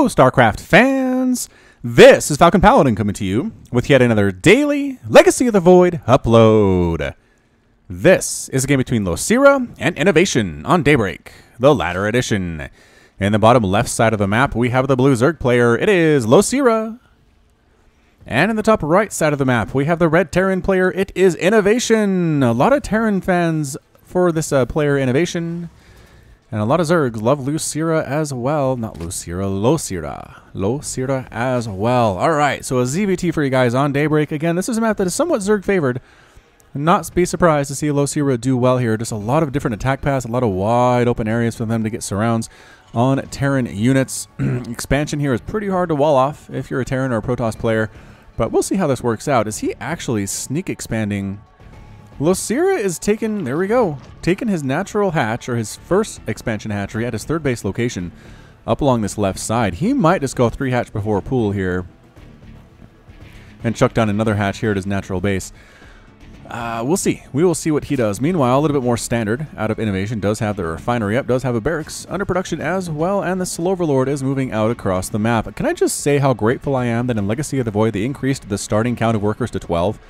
Hello, StarCraft fans! This is Falcon Paladin coming to you with yet another daily Legacy of the Void upload. This is a game between Losira and iNnoVation on Daybreak, the latter edition. In the bottom left side of the map, we have the blue Zerg player. It is Losira. And in the top right side of the map, we have the red Terran player. It is iNnoVation. A lot of Terran fans for this player iNnoVation. And a lot of Zergs love Losira as well. Not Losira, Losira. Losira as well. Alright, so a ZVT for you guys on Daybreak. Again, this is a map that is somewhat Zerg favored. Not be surprised to see Losira do well here. Just a lot of different attack paths, a lot of wide open areas for them to get surrounds on Terran units. Expansion here is pretty hard to wall off if you're a Terran or a Protoss player. But we'll see how this works out. Is he actually sneak expanding? Losira is taking, there we go, taking his natural hatch, or his first expansion hatchery at his third base location up along this left side. He might just go 3 hatch before a pool here and chuck down another hatch here at his natural base. We'll see. We will see what he does. Meanwhile, a little bit more standard out of iNnoVation does have the refinery up, does have a barracks under production as well, and the Sloverlord is moving out across the map. Can I just say how grateful I am that in Legacy of the Void they increased the starting count of workers to 12?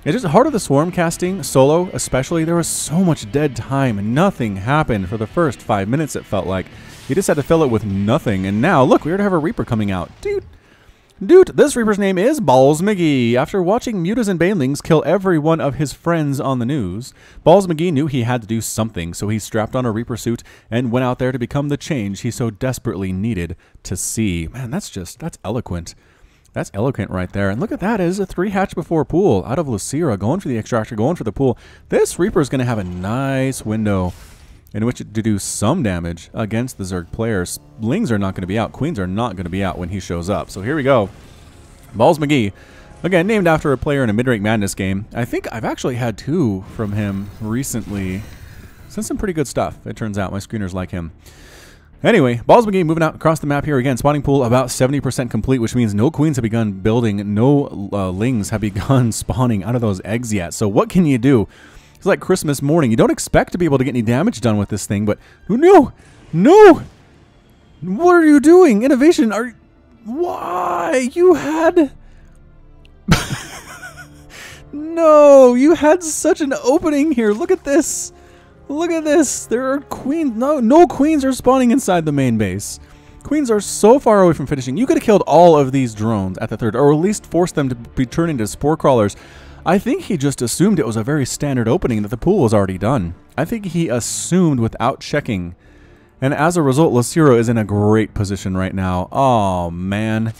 It's just Heart of the Swarm casting, solo especially, there was so much dead time. Nothing happened for the first 5 minutes, it felt like. You just had to fill it with nothing. And now, look, we already have a Reaper coming out. Dude, this Reaper's name is Balls McGee. After watching Mutas and Banelings kill every one of his friends on the news, Balls McGee knew he had to do something, so he strapped on a Reaper suit and went out there to become the change he so desperately needed to see. Man, that's eloquent. That's eloquent right there. And look at that. It is a 3 hatch before pool out of Losira, going for the extractor, going for the pool. This Reaper is going to have a nice window in which to do some damage against the Zerg players. Lings are not going to be out. Queens are not going to be out when he shows up. So here we go. Balls McGee, again, named after a player in a Mid-Rank Madness game. I think I've actually had 2 from him recently. Sent some pretty good stuff, it turns out. My screeners like him. Anyway, Balls McGee moving out across the map here again. Spawning pool about 70% complete, which means no queens have begun building, no lings have begun spawning out of those eggs yet. So what can you do? It's like Christmas morning. You don't expect to be able to get any damage done with this thing, but no! What are you doing? iNnoVation, why? You had... No, you had such an opening here. Look at this. Look at this. There are queens. No queens are spawning inside the main base. Queens are so far away from finishing. You could have killed all of these drones at the third, or at least forced them to be turned into spore crawlers. I think he just assumed it was a very standard opening, that the pool was already done. I think he assumed without checking. And as a result, Losira is in a great position right now. Oh, man.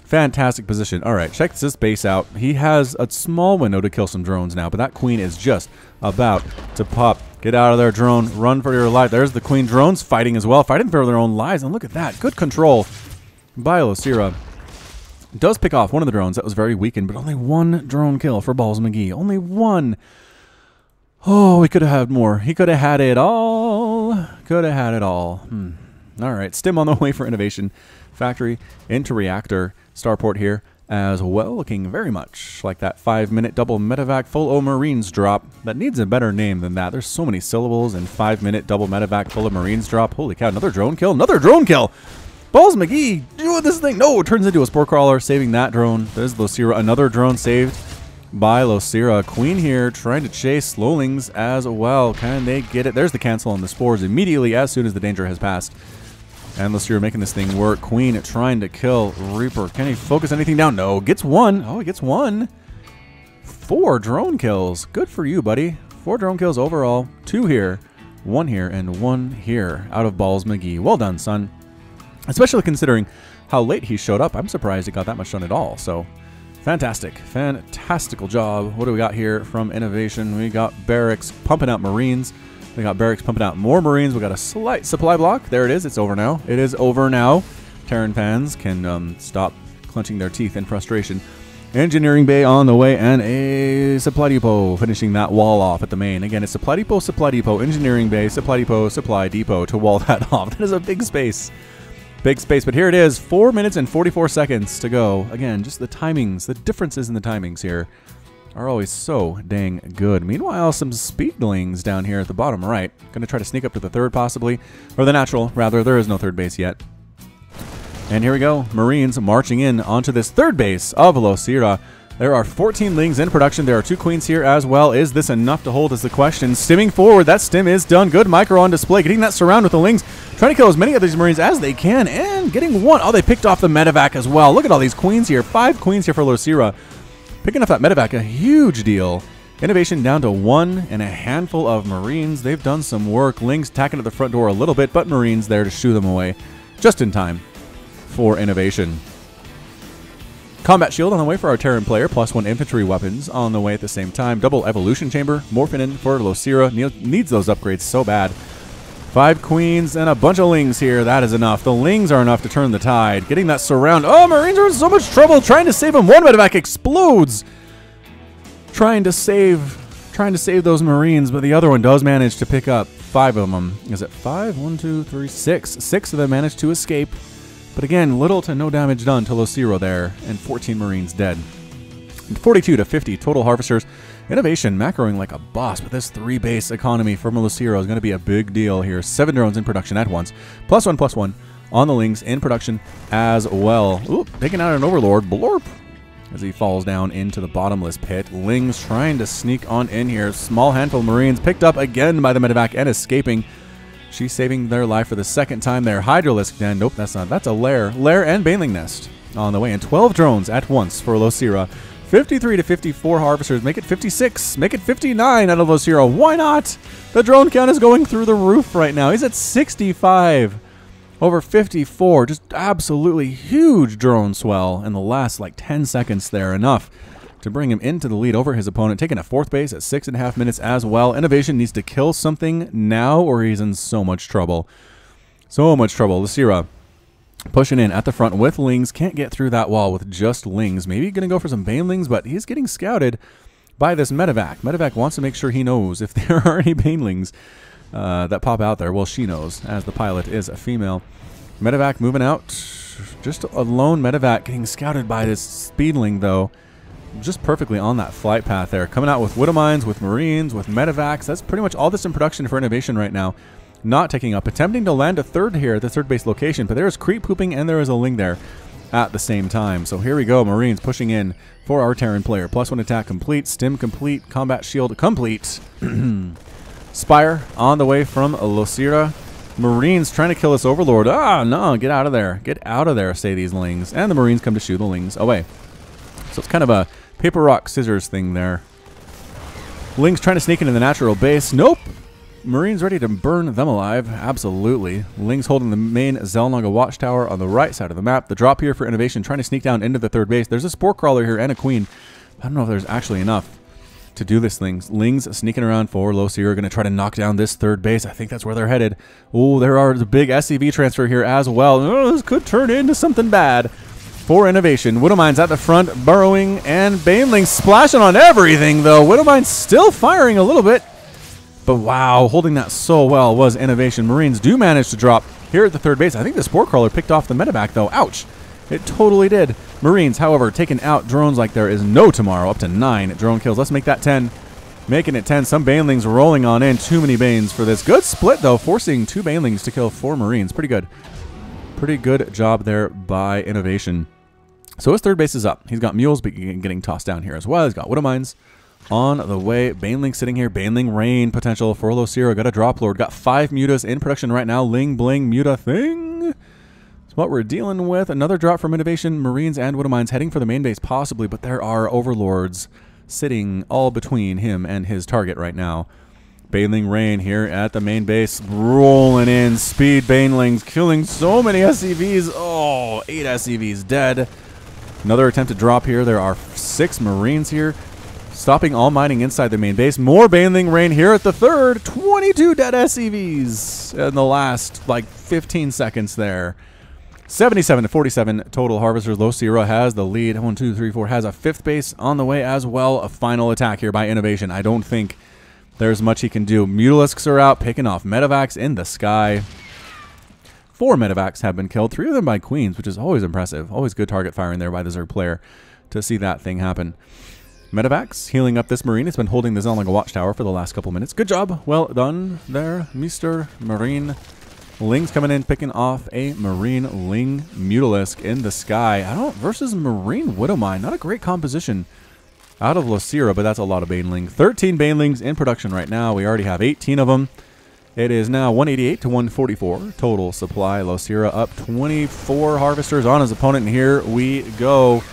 Fantastic position. All right, check this base out. He has a small window to kill some drones now, but that queen is just about to pop. Get out of there, drone. Run for your life. There's the queen. Drones fighting as well, fighting for their own lives. And look at that. Good control by Losira. Does pick off one of the drones that was very weakened, but only 1 drone kill for Balls McGee. Only 1. Oh, we could have had more. He could have had it all. Could have had it all. All right, stim on the way for iNnoVation. Factory into reactor. Starport here as well, looking very much like that 5-minute double medevac full of Marines drop. That needs a better name than that. There's so many syllables and 5-minute double medevac full of Marines drop. Holy cow, another drone kill. Another drone kill! Balls McGee doing this thing. No, it turns into a spore crawler, saving that drone. There's Losira. Another drone saved by Losira. Queen here trying to chase slowlings as well. Can they get it? There's the cancel on the spores immediately as soon as the danger has passed. And Losira making this thing work. Queen trying to kill Reaper. Can he focus anything down? No. Gets 1. Oh, he gets 1. 4 drone kills. Good for you, buddy. 4 drone kills overall. 2 here, 1 here, and 1 here out of Balls McGee. Well done, son. Especially considering how late he showed up. I'm surprised he got that much done at all. So, fantastic. Fantastical job. What do we got here from iNnoVation? We got barracks pumping out Marines. We got barracks pumping out more Marines. We got a slight supply block. There it is. It's over now. It is over now. Terran fans can stop clenching their teeth in frustration. Engineering bay on the way, and a supply depot finishing that wall off at the main. Again, it's supply depot, engineering bay, supply depot to wall that off. That is a big space. Big space, but here it is. 4 minutes and 44 seconds to go. Again, just the timings, the differences in the timings here are always so dang good. Meanwhile, some speedlings down here at the bottom right. Going to try to sneak up to the third possibly, or the natural, rather. There is no third base yet. And here we go. Marines marching in onto this third base of losira. There are 14 lings in production. There are 2 queens here as well. Is this enough to hold is the question. Stimming forward. That stim is done. Good micro on display. Getting that surround with the lings. Trying to kill as many of these Marines as they can. And getting one. Oh, they picked off the medevac as well. Look at all these queens here. 5 queens here for losira. Picking up that medevac, a huge deal. iNnoVation down to 1 and a handful of Marines. They've done some work. Lings tacking at the front door a little bit, but Marines there to shoo them away just in time for iNnoVation. Combat shield on the way for our Terran player, +1 infantry weapons on the way at the same time. Double evolution chamber, morphing in for losira. Needs those upgrades so bad. 5 queens and a bunch of lings here. That is enough. The lings are enough to turn the tide. Getting that surround. Oh, Marines are in so much trouble. Trying to save them. One medevac explodes. Trying to save those Marines, but the other one does manage to pick up 5 of them. Is it 5? 1, 2, 3, 6. 6 of them managed to escape. But again, little to no damage done to losira there, and 14 Marines dead. And 42 to 50 total harvesters. iNnoVation macroing like a boss, but this 3-base economy from losira is going to be a big deal here. 7 drones in production at once. +1/+1 on the lings in production as well. Ooh, taking out an overlord. Blorp. As he falls down into the bottomless pit. Lings trying to sneak on in here. Small handful of Marines picked up again by the medevac and escaping. She's saving their life for the second time there. Hydralisk den. Nope, that's not. That's a lair. Lair and baneling nest on the way. And 12 drones at once for losira. 53 to 54 harvesters. Make it 56. Make it 59 out of losira. Why not? The drone count is going through the roof right now. He's at 65 over 54. Just absolutely huge drone swell in the last like 10 seconds there. Enough to bring him into the lead over his opponent. Taking a 4th base at 6.5 minutes as well. iNnoVation needs to kill something now or he's in so much trouble. So much trouble. losira pushing in at the front with lings. Can't get through that wall with just lings. Maybe going to go for some banelings, but he's getting scouted by this medevac. Medevac wants to make sure he knows if there are any banelings that pop out there. Well, she knows, as the pilot is a female. Medevac moving out. Just a lone medevac getting scouted by this speedling, though. Just perfectly on that flight path there. Coming out with widow mines, with Marines, with medevacs. That's pretty much all that's in production for iNnoVation right now. Not taking up. Attempting to land a 3rd here at the 3rd base location, but there is creep pooping and there is a ling there at the same time. So here we go. Marines pushing in for our Terran player. +1 attack complete. Stim complete. Combat shield complete. Spire on the way from losira. Marines trying to kill this overlord. Ah, no. Get out of there. Get out of there, say these lings. And the Marines come to shoo the lings away. So it's kind of a paper, rock, scissors thing there. Lings trying to sneak into the natural base. Nope. Marines ready to burn them alive. Absolutely. Lings holding the main Zelnaga watchtower on the right side of the map. The drop here for iNnoVation trying to sneak down into the 3rd base. There's a spore crawler here and a queen. I don't know if there's actually enough to do this thing. Lings sneaking around for losira. Going to try to knock down this 3rd base. I think that's where they're headed. Oh, there are the big SCV transfer here as well. Oh, this could turn into something bad for iNnoVation. Widowmines at the front, burrowing, and banelings splashing on everything, though. Widowmines still firing a little bit. But wow, holding that so well was iNnoVation. Marines do manage to drop here at the 3rd base. I think the spore crawler picked off the medevac, though. Ouch. It totally did. Marines, however, taking out drones like there is no tomorrow. Up to 9 drone kills. Let's make that 10. Making it 10. Some banelings rolling on in. Too many banes for this. Good split, though, forcing 2 banelings to kill 4 Marines. Pretty good. Pretty good job there by iNnoVation. So his 3rd base is up. He's got mules getting tossed down here as well. He's got widow mines on the way. Baneling sitting here. Baneling rain potential for losira. Got a drop lord. Got 5 mutas in production right now. Ling bling muta thing. That's what we're dealing with. Another drop from iNnoVation. Marines and widow mines heading for the main base possibly, but there are overlords sitting all between him and his target right now. Baneling rain here at the main base. Rolling in. Speed banelings killing so many SCVs. Oh, 8 SCVs dead. Another attempted drop here. There are 6 Marines here. Stopping all mining inside the main base. More baneling rain here at the 3rd. 22 dead SCVs in the last, like, 15 seconds there. 77 to 47 total harvesters. losira has the lead. 1, 2, 3, 4 has a 5th base on the way as well. A final attack here by iNnoVation. I don't think there's much he can do. Mutalisks are out, picking off medevacs in the sky. 4 medevacs have been killed, 3 of them by queens, which is always impressive. Always good target firing there by the Zerg player to see that thing happen. Medevacs healing up this Marine. It's been holding the Zelnaga watchtower for the last couple minutes. Good job. Well done there, Mr. Marine. Ling's coming in, picking off a Marine Ling Mutalisk in the sky. Versus Marine Widowmine. Not a great composition out of losira, but that's a lot of Baneling. 13 Banelings in production right now. We already have 18 of them. It is now 188 to 144 total supply. Losira up 24 Harvesters on his opponent, and here we go.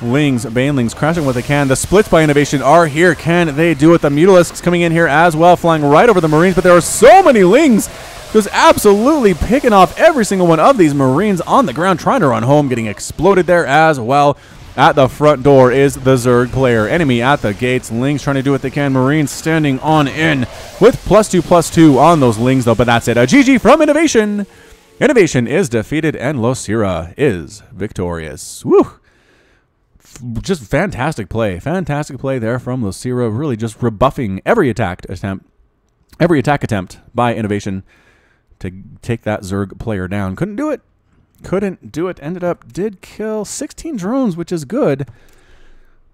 Banelings crashing what they can. The splits by iNnoVation are here. Can they do it? The Mutalisks coming in here as well, flying right over the Marines, but there are so many Lings just absolutely picking off every single one of these Marines on the ground, trying to run home, getting exploded there as well. At the front door is the Zerg player. Enemy at the gates. Lings trying to do what they can. Marines standing on in with +2/+2 on those Lings, though, but that's it. A GG from iNnoVation. iNnoVation is defeated, and losira is victorious. Woo! Just fantastic play. Fantastic play there from losira, really just rebuffing every attack attempt by iNnoVation to take that Zerg player down. Couldn't do it. Did kill 16 drones, which is good.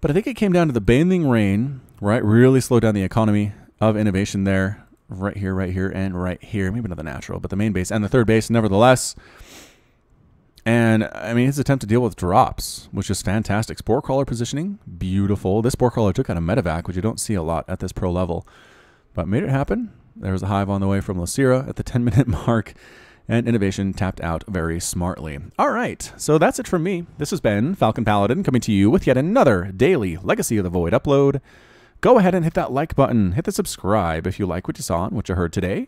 But I think it came down to the Baneling Rain, right? Really slowed down the economy of iNnoVation there. Right here, and right here. Maybe not the natural, but the main base and the third base, nevertheless. And, I mean, his attempt to deal with drops, which is fantastic. Spore Crawler positioning, beautiful. This Spore Crawler took out a Medevac, which you don't see a lot at this pro level. But made it happen. There was a hive on the way from losira at the 10-minute mark. And iNnoVation tapped out very smartly. All right, so that's it from me. This has been Falcon Paladin coming to you with yet another daily Legacy of the Void upload. Go ahead and hit that like button. Hit the subscribe if you like what you saw and what you heard today.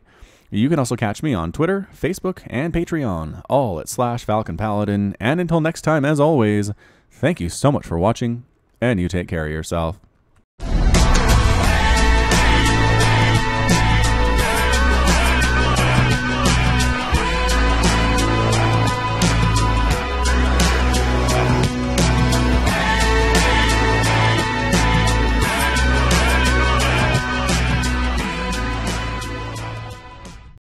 You can also catch me on Twitter, Facebook, and Patreon, all at /Falcon Paladin. And until next time, as always, thank you so much for watching, and you take care of yourself.